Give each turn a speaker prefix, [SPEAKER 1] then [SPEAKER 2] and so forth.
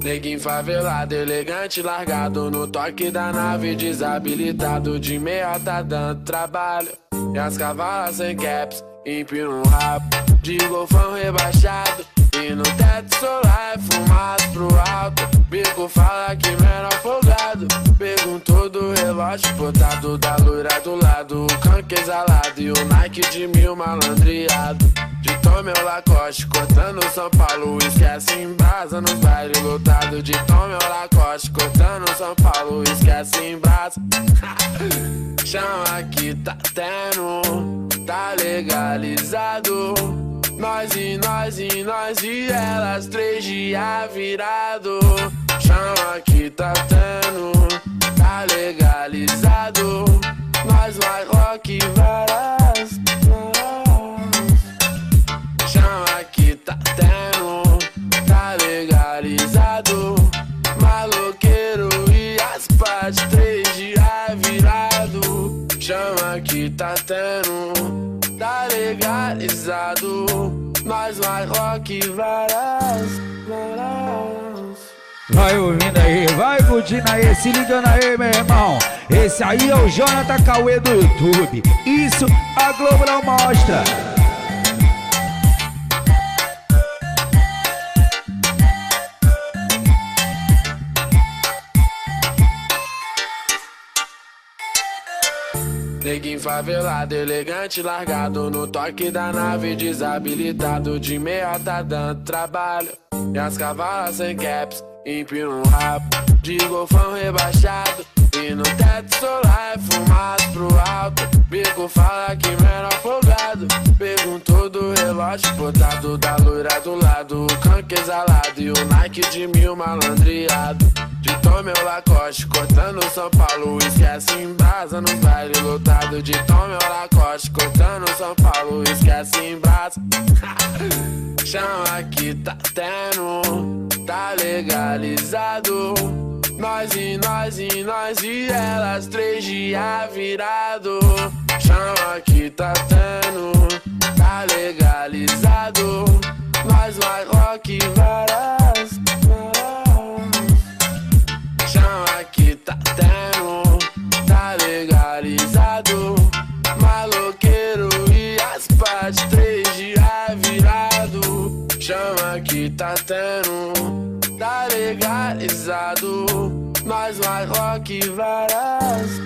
[SPEAKER 1] Neguinho favelado, elegante, largado no toque da nave, desabilitado de meia tá dando trabalho. E as cavalas sem caps, empina um rabo de golfão rebaixado. E no teto solar é fumado pro alto. Bico fala que menor folgado. Perguntou do relógio botado da loira do lado. O canque exalado e o Nike de 1000 malandreado. De Tom meu Lacoste, cortando São Paulo. Esquece em brasa nos bailes lotados. De Tom meu Lacoste, cortando São Paulo. Esquece em brasa. Chama que tá tendo, tá legalizado. Nós e elas 3 dias virado. Chama que tá tendo, tá legalizado. Nós vai rock varas. Chama que tá tendo, tá legalizado. Maloqueiro e as partes 3 dias virado. Chama que tá tendo, tá legalizado. Nós vai rock varas.
[SPEAKER 2] Vai ouvindo aí, vai curtindo aí, se ligando aí, meu irmão. Esse aí é o Jonathan Cauê do YouTube. Isso a Globo não mostra.
[SPEAKER 1] Neguinho favelado, elegante, largado no toque da nave, desabilitado de meia tá dando trabalho. E as cavalas sem caps, empina um rabo de golfão rebaixado. E no teto solar é fumado pro alto. Bico fala que menor folgado. Perguntou do relógio botado da loira do lado. O canque exalado e o Nike de 1000 malandreado. De Tom meu Lacoste, cortando São Paulo. Esquece em brasa nos bailes lotados. De Tom meu Lacoste, cortando São Paulo. Esquece em brasa. Chama que tá tendo, tá legalizado. Nós e elas 3 dias virado. Chama que tá tendo, tá legalizado. Nós vai rock varas. Chama que tá tendo, tá legalizado. Maloqueiro e as partes 3 dias virado. Chama que tá tendo, tá legalizado. Nós vai rock varas.